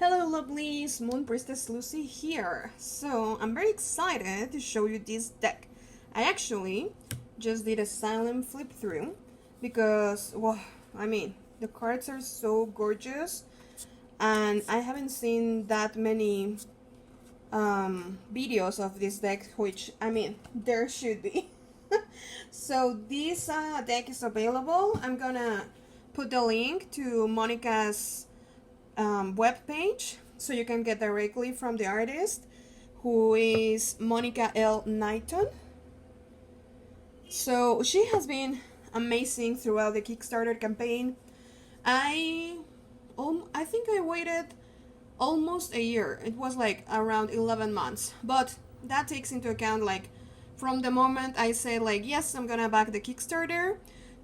Hello lovelies, Moon Priestess Lucy here. So I'm very excited to show you this deck. I actually just did a silent flip through because, well, the cards are so gorgeous and I haven't seen that many videos of this deck, which, there should be. So this deck is available. I'm gonna put the link to Monica's web page so you can get directly from the artist, who is Monica L. Knighton. So she has been amazing throughout the Kickstarter campaign. I think I waited almost a year. It was like around 11 months, but that takes into account like from the moment I said like yes, I'm gonna back the Kickstarter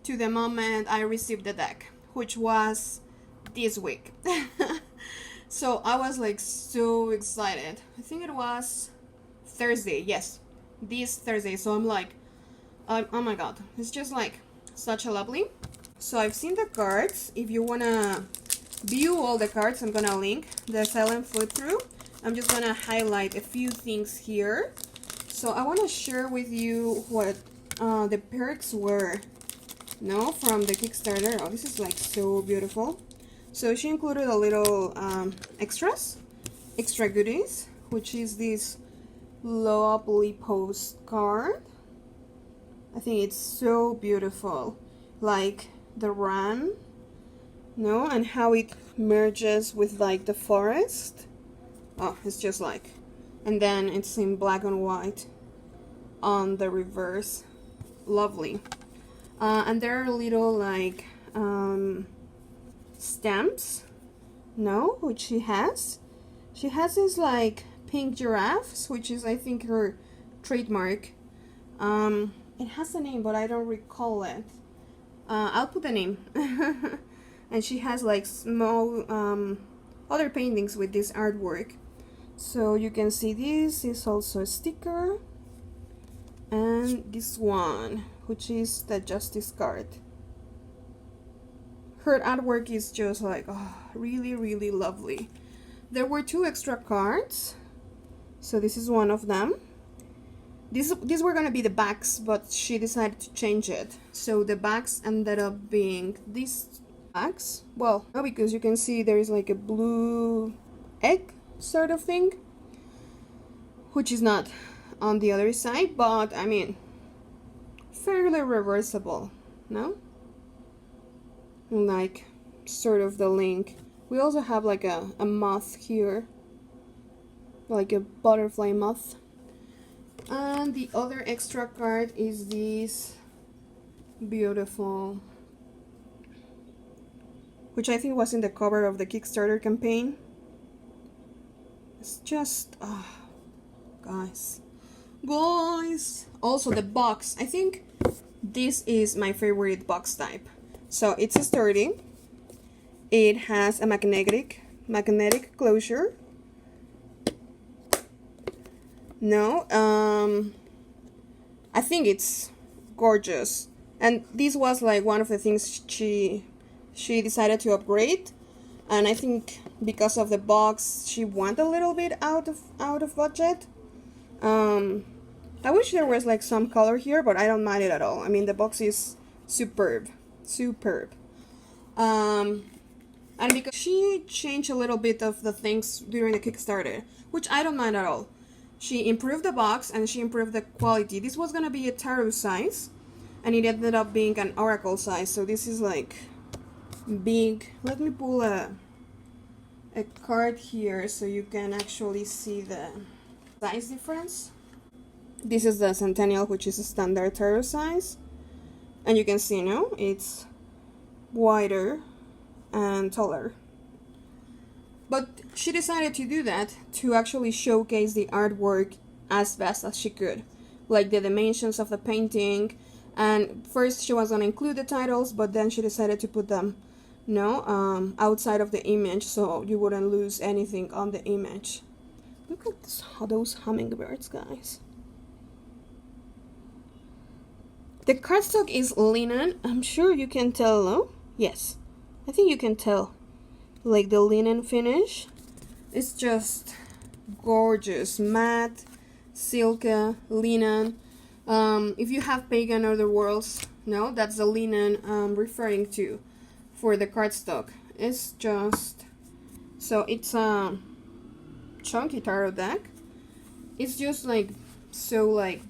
to the moment I received the deck, which was this week. So I was like so excited. I think it was Thursday, yes, this Thursday. So I'm like, oh my god, it's just like such a lovely. So I've seen the cards. If you wanna view all the cards, I'm gonna link the silent flip through. I'm just gonna highlight a few things here. So I want to share with you what the perks were, from the Kickstarter. Oh, this is like so beautiful. So she included a little extra goodies, which is this lovely postcard. I think it's so beautiful, like the run, and how it merges with like the forest. Oh, it's just like, and then it's in black and white on the reverse. Lovely. And there are little like stamps, which she has. She has this like pink giraffes, which is I think her trademark. It has a name, but I don't recall it. I'll put the name. And she has like small other paintings with this artwork. So you can see this is also a sticker. And this one, which is the Justice card. Her artwork is just like, really, really lovely. There were 2 extra cards. So this is one of them. These were gonna be the backs, but she decided to change it. So the backs ended up being these backs. Well, no, because you can see there is like a blue egg sort of thing, which is not on the other side, but fairly reversible, no? Like sort of the link. We also have like a moth here, like a butterfly moth. And the other extra card is this beautiful, which I think was in the cover of the Kickstarter campaign. It's just, guys. Also the box. I think this is my favorite box type. So it's a sturdy. It has a magnetic closure. I think it's gorgeous. And this was like one of the things she decided to upgrade. And I think because of the box, she went a little bit out of budget. I wish there was like some color here, but I don't mind it at all. The box is superb. And because she changed a little bit of the things during the Kickstarter, which I don't mind at all. She improved the box and she improved the quality. This was gonna be a tarot size, and it ended up being an oracle size. So this is like big. Let me pull a card here so you can actually see the size difference. This is the Centennial, which is a standard tarot size, and you can see it's wider and taller. But she decided to do that to actually showcase the artwork as best as she could, like the dimensions of the painting. And first she was gonna include the titles, but then she decided to put them outside of the image so you wouldn't lose anything on the image. Look at those hummingbirds, guys. The cardstock is linen. I'm sure you can tell, no? Yes, I think you can tell, like the linen finish. It's just gorgeous. Matte, silk, linen. If you have pagan other worlds, no, that's the linen I'm referring to for the cardstock. It's just, so it's a chunky tarot deck. It's just like, so like,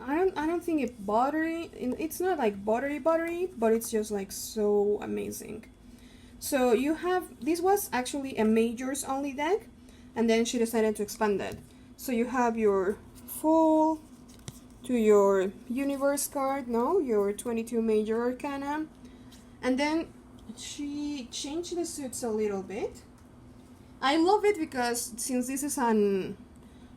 I don't think it's buttery. It's not like buttery, but it's just like so amazing. So you have, this was actually a majors only deck, and then she decided to expand it. So you have your full to your universe card, no, your 22 major arcana, and then she changed the suits a little bit. I love it because since this is an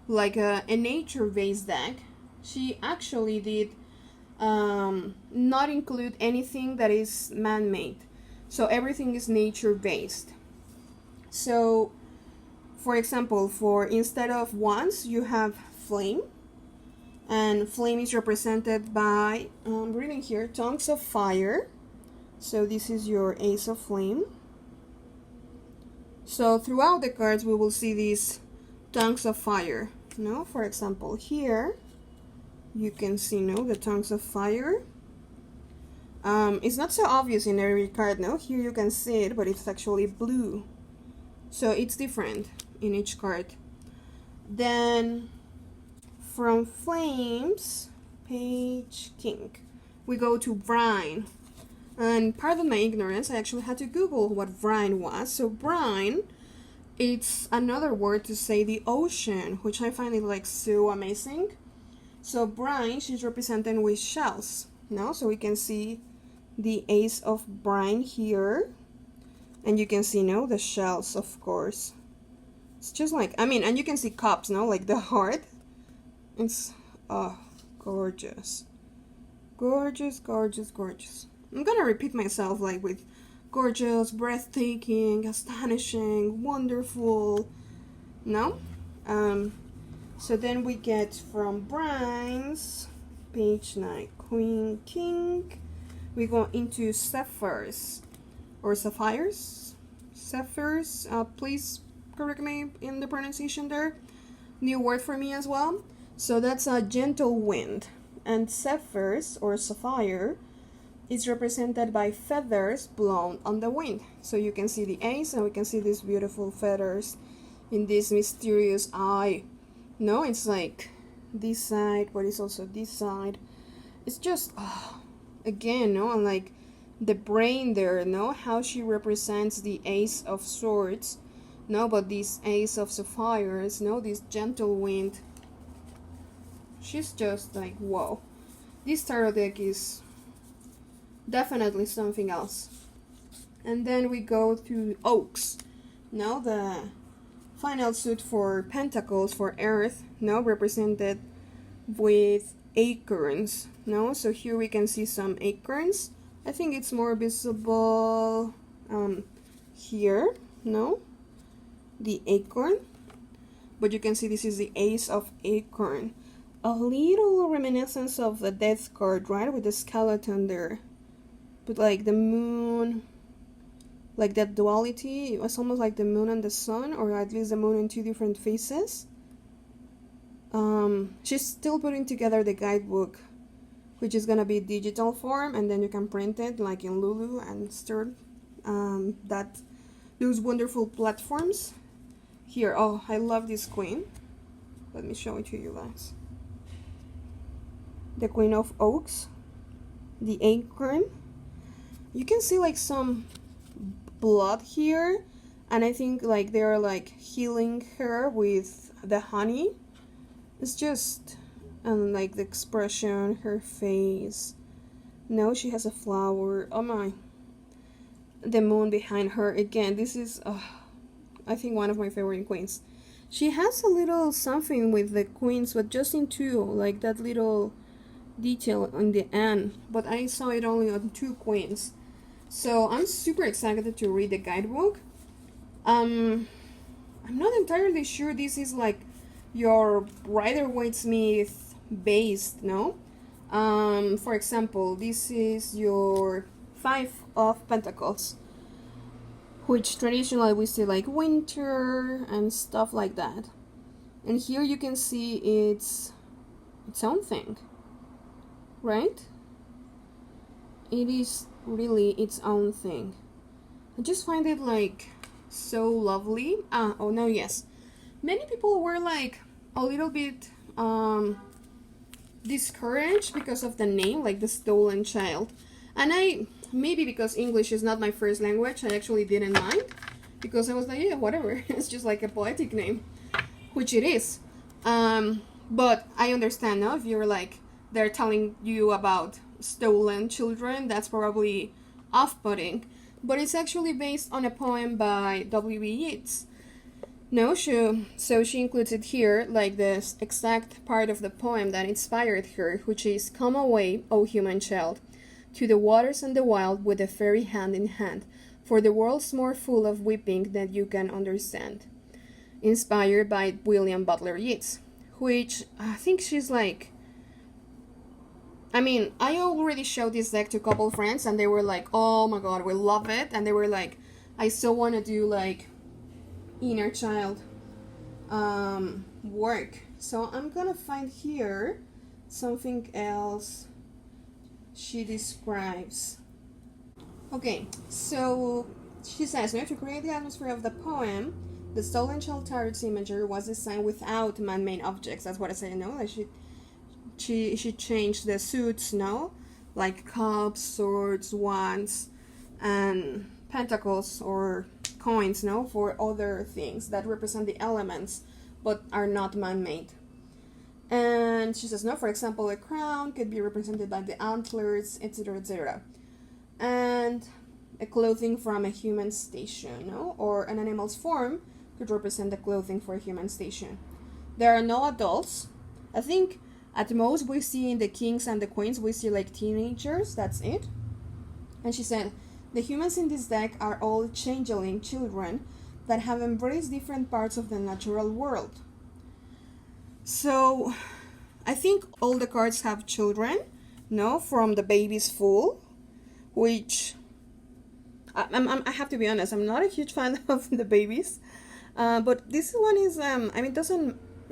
like a nature-based deck, she actually did not include anything that is man-made. So everything is nature-based. So, for example, for instead of wands, you have flame. And flame is represented by, I'm reading here, tongues of fire. So this is your ace of flame. So throughout the cards, we will see these tongues of fire. No, for example, here you can see, no, the tongues of fire. It's not so obvious in every card, no. Here you can see it, but it's actually blue. So it's different in each card. Then from flames, page king, we go to brine. And pardon my ignorance, I actually had to Google what brine was. So brine, it's another word to say the ocean, which I find it like so amazing. So brine, she's represented with shells, no? So we can see the ace of brine here, and you can see, no, the shells, of course. It's just like, I mean, and you can see cups, no, like the heart. It's gorgeous, gorgeous, gorgeous, gorgeous. I'm gonna repeat myself like with gorgeous, breathtaking, astonishing, wonderful, no? So then we get from brines, page 9, queen, king. We go into sapphires or sapphires. Sapphires, please correct me in the pronunciation there. New word for me as well. So that's a gentle wind. And sapphires or sapphire is represented by feathers blown on the wind. So you can see the ace, and we can see these beautiful feathers in this mysterious eye. No, it's like this side, but it's also this side. It's just, again, no, and like the brain there, no, how she represents the ace of swords, no, but this ace of sapphires, no, this gentle wind. She's just like, whoa. This tarot deck is definitely something else. And then we go to oaks. Now the final suit for pentacles for earth, now represented with acorns. No, so here we can see some acorns. I think it's more visible here, no, the acorn, but you can see this is the ace of acorn. A little reminiscence of the death card, right, with the skeleton there, but like the moon, like that duality. It was almost like the moon and the sun, or at least the moon in two different faces. She's still putting together the guidebook, which is gonna be digital form, and then you can print it like in Lulu and Stern, those wonderful platforms. Here, oh, I love this queen. Let me show it to you guys. The Queen of Oaks, the acorn. You can see like some blood here, and I think like they're like healing her with the honey. It's just, and like the expression, her face. No, she has a flower. Oh my. The moon behind her. Again, this is, I think, one of my favorite queens. She has a little something with the queens, but just in two, like that little detail on the end. But I saw it only on two queens. So I'm super excited to read the guidebook. I'm not entirely sure this is like your Rider-Waite-Smith based, no? For example, this is your 5 of Pentacles, which traditionally we see like winter and stuff like that. And here you can see its own thing, right? It is really its own thing. I just find it like so lovely. Oh no, yes. Many people were like a little bit discouraged because of the name, like the stolen child. And I, maybe because English is not my first language, I actually didn't mind, because I was like, yeah, whatever. It's just like a poetic name, which it is. But I understand now if you're like, they're telling you about stolen children, that's probably off-putting. But it's actually based on a poem by W.B. Yeats. No, so she includes it here, like this exact part of the poem that inspired her, which is, "Come away, O human child, to the waters and the wild with the fairy hand in hand, for the world's more full of weeping than you can understand." Inspired by William Butler Yeats, which I think she's like, I mean, I already showed this deck to a couple friends and they were like, oh my god, we love it. And they were like, I still want to do like inner child work. So I'm gonna find here something else she describes. Okay, so she says, to create the atmosphere of the poem, the stolen child tarot's imagery was designed without man-made objects. That's what I say, like she changed the suits, like cups, swords, wands, and pentacles or coins, for other things that represent the elements but are not man-made. And she says, for example, a crown could be represented by the antlers, etc., etc. And a clothing from a human station, or an animal's form could represent the clothing for a human station. There are no adults. I think at most we see in the kings and the queens, we see like teenagers, that's it. And she said, the humans in this deck are all changeling children that have embraced different parts of the natural world. So I think all the cards have children, from the baby's full, which I have to be honest, I'm not a huge fan of the babies, but this one is it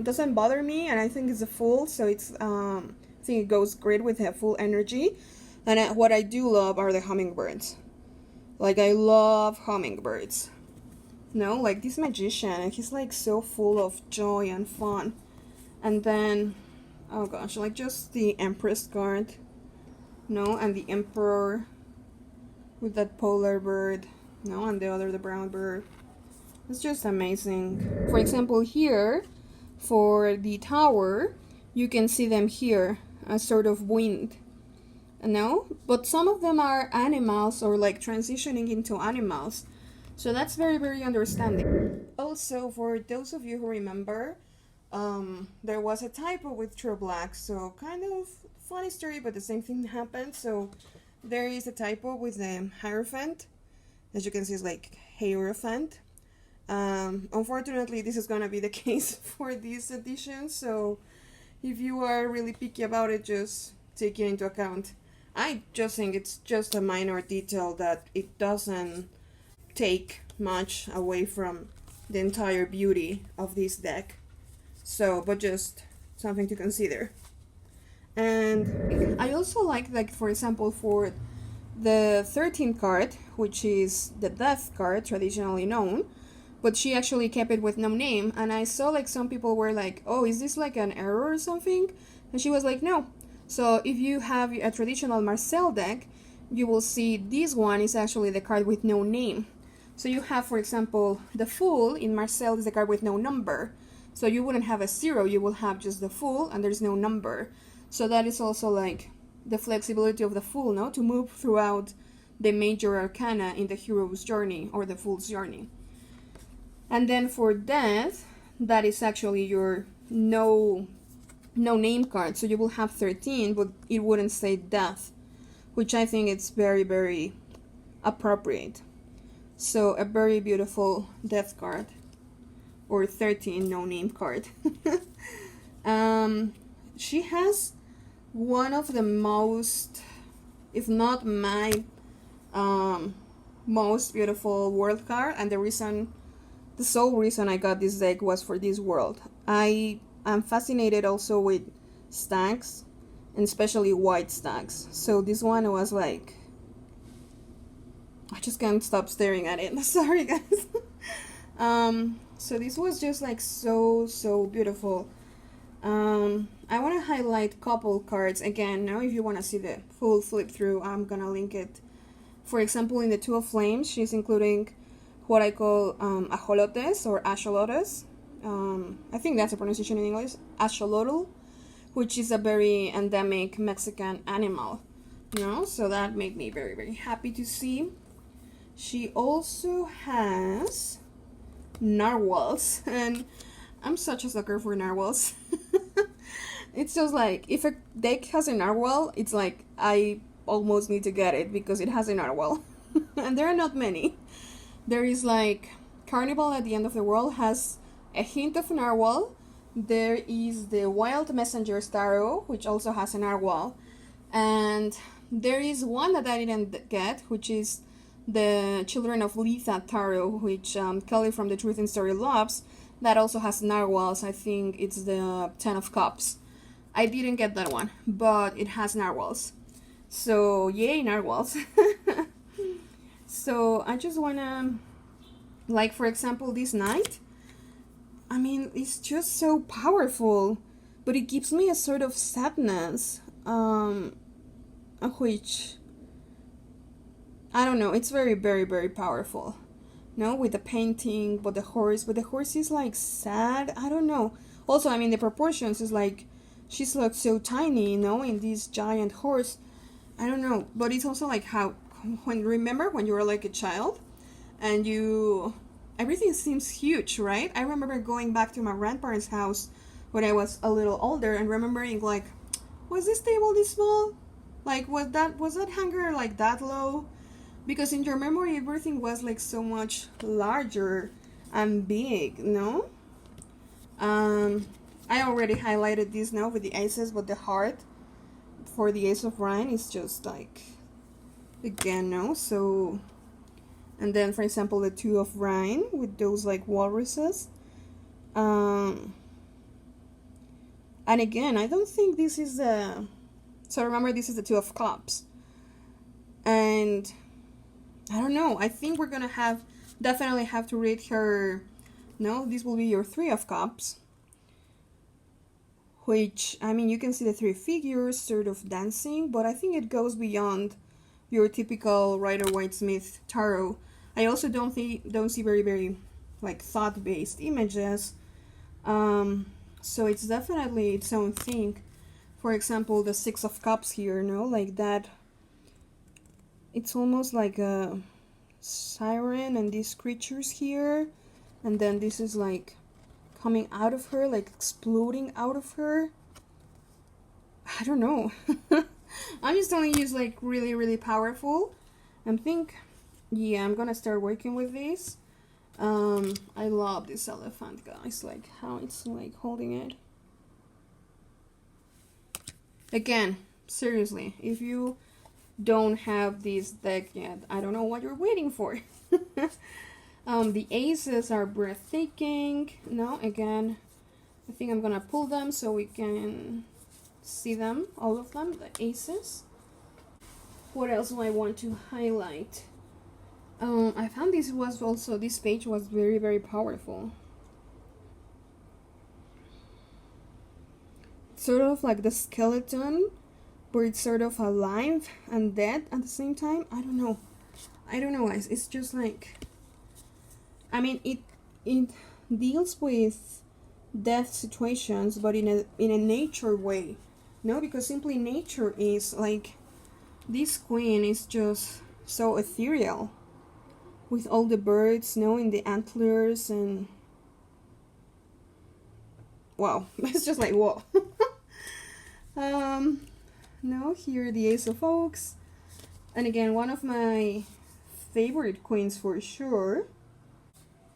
doesn't bother me, and I think it's a full, so it's I think it goes great with a full energy. And what I do love are the hummingbirds. Like, I love hummingbirds. Like this magician, he's like so full of joy and fun. And then, oh gosh, like just the Empress card, and the Emperor with that polar bird, and the other, the brown bird. It's just amazing. For example, here, for the tower, you can see them here, a sort of wind. But some of them are animals or like transitioning into animals. So that's very, very understanding. Also, for those of you who remember, there was a typo with True Black, so kind of funny story, but the same thing happened. So there is a typo with the Hierophant. As you can see, it's like Hierophant. Unfortunately, this is gonna be the case for this edition, so if you are really picky about it, just take it into account. I just think it's just a minor detail that it doesn't take much away from the entire beauty of this deck. So, but just something to consider. And I also like for example, for the 13th card, which is the Death card, traditionally known, but she actually kept it with no name, and I saw like some people were like, oh, is this like an error or something? And she was like, no. So if you have a traditional Marcel deck, you will see this one is actually the card with no name. So you have, for example, the Fool in Marcel is the card with no number. So you wouldn't have a 0, you will have just the Fool and there's no number. So that is also like the flexibility of the Fool, to move throughout the major arcana in the hero's journey or the Fool's journey. And then for Death, that is actually your no name card. So you will have 13, but it wouldn't say Death, which I think it's very, very appropriate. So a very beautiful Death card, or 13 no name card. She has one of the most, if not my most beautiful world card, and the sole reason I got this deck was for this world. I am fascinated also with stacks, and especially white stacks. So this one was like, I just can't stop staring at it. Sorry, guys. So this was just like so beautiful. I want to highlight a couple cards again. Now, if you want to see the full flip through, I'm gonna link it. For example, in the Two of Flames, she's including what I call ajolotes or axolotes. I think that's a pronunciation in English, axolotl, which is a very endemic Mexican animal. You know, so that made me very happy to see. She also has narwhals, and I'm such a sucker for narwhals. It's just like, if a deck has a narwhal, it's like I almost need to get it because it has a narwhal. And there are not many. There is like Carnival at the End of the World has a hint of narwhal. There is the Wild Messenger's Tarot, which also has a narwhal. And there is one that I didn't get, which is the Children of Letha Tarot, which Kelly from The Truth in Story loves. That also has narwhals. I think it's the Ten of Cups. I didn't get that one, but it has narwhals. So, yay, narwhals. So, I just wanna, like, for example, this knight. I mean, it's just so powerful, but it gives me a sort of sadness, which, I don't know, it's very powerful. No, with the painting, but the horse is like sad. I don't know. Also, I mean, the proportions is like, she's like so tiny, you know, in this giant horse. I don't know, but it's also like how, remember when you were like a child and everything seems huge, right? I remember going back to my grandparents' house when I was a little older and remembering like, was this table this small? Like, was that hanger like that low? Because in your memory, everything was like so much larger and big, no? I already highlighted this now with the aces, but the heart for the Ace of Rhine is just like, again, no? So, and then for example, the Two of Rhine with those like walruses. And again, I don't think this is the, so remember this is the Two of Cups. And I don't know, I think we're gonna definitely have to read her, no, this will be your Three of Cups. Which, I mean, you can see the three figures sort of dancing, but I think it goes beyond your typical Rider-Waite-Smith tarot. I also don't see very like thought-based images. So it's definitely its own thing. For example, the Six of Cups here, no, like that. It's almost like a siren and these creatures here, and then this is like coming out of her, like exploding out of her. I don't know. I'm just telling you, it's like really powerful. I think, yeah, I'm gonna start working with this. I love this elephant, guys, like how it's like holding it. Again, seriously, if you don't have this deck yet, I don't know what you're waiting for. The aces are breathtaking. No, again, I think I'm gonna pull them so we can see them, all of them, the aces. What else do I want to highlight? I found this page was very powerful. Sort of like the skeleton, but it's sort of alive and dead at the same time. I don't know, guys. It's just like, I mean, it deals with death situations, but in a nature way, no? Because simply nature is like, this queen is just so ethereal, with all the birds, no, in the antlers, and wow, it's just like whoa. No, here the Ace of Oaks, and again, one of my favorite queens for sure.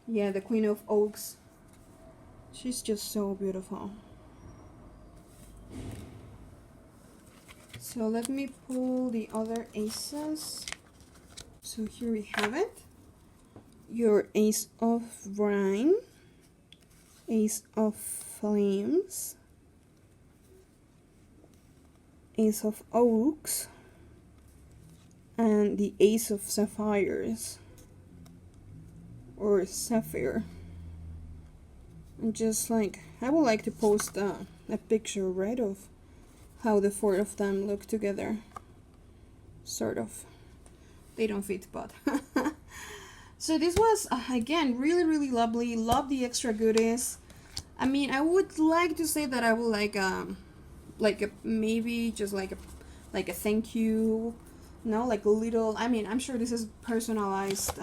Yeah, the Queen of Oaks. She's just so beautiful. So let me pull the other aces. So here we have it. Your Ace of Wine, Ace of Flames, Ace of Oaks, and the Ace of Sapphires, or Sapphire. And just like, I would like to post a picture, right, of how the four of them look together. Sort of. They don't fit, but so this was again really lovely. Love the extra goodies. I mean, I would like to say that I would like a maybe just like a thank you, no, like a little. I mean, I'm sure this is personalized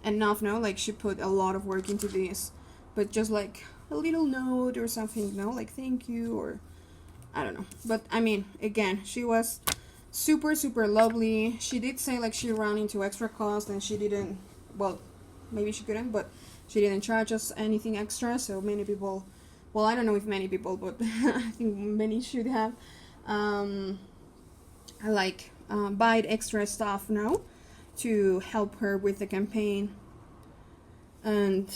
enough, no, like she put a lot of work into this, but just like a little note or something, no, like thank you, or I don't know. But I mean, again, she was super lovely. She did say like she ran into extra cost, and she didn't, well, maybe she couldn't, but she didn't charge us anything extra. So many people, well, I don't know if many people, but I think many should have buy extra stuff now to help her with the campaign. And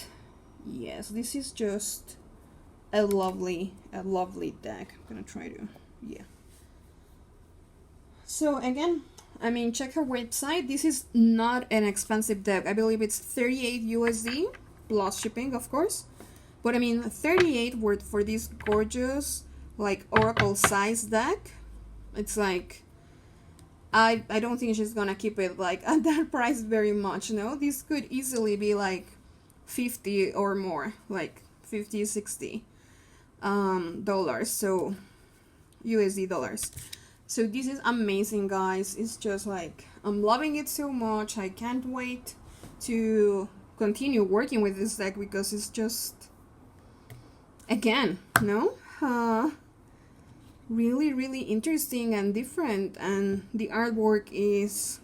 yes, this is just a lovely deck. I'm gonna try to, yeah. So again, I mean, check her website. This is not an expensive deck. I believe it's 38 USD plus shipping, of course. But I mean, 38 worth for this gorgeous, like, Oracle size deck. It's like, I don't think she's gonna keep it like at that price very much, no? This could easily be like 50 or more, like 50, 60 dollars, so USD dollars. So this is amazing, guys. It's just like, I'm loving it so much. I can't wait to continue working with this deck, because it's just, again, no? Really interesting and different, and the artwork is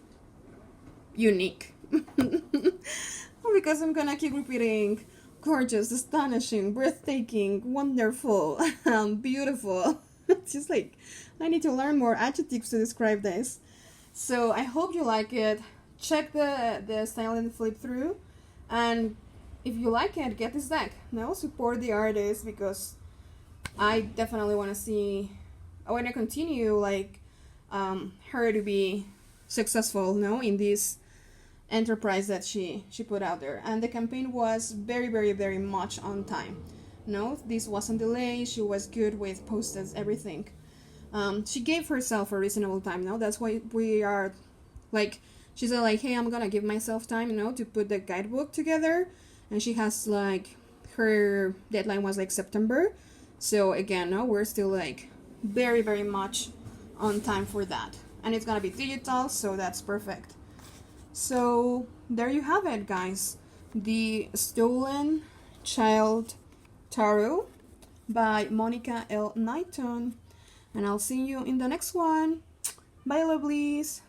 unique. Because I'm gonna keep repeating gorgeous, astonishing, breathtaking, wonderful, beautiful. It's just like, I need to learn more adjectives to describe this. So I hope you like it. Check the silent flip through, and if you like it, get this deck. No, support the artist, because I definitely want to see, I want to continue like her to be successful, no, in this enterprise that she put out there. And the campaign was very much on time. No, this wasn't delayed. She was good with postage, everything. She gave herself a reasonable time. No, that's why we are like, she said like, hey, I'm gonna give myself time, you know, to put the guidebook together. And she has like, her deadline was like September. So again, no, we're still like very much on time for that. And it's gonna be digital, so that's perfect. So there you have it, guys. The Stolen Child Tarot by Monica L. Knighton. And I'll see you in the next one. Bye, lovelies.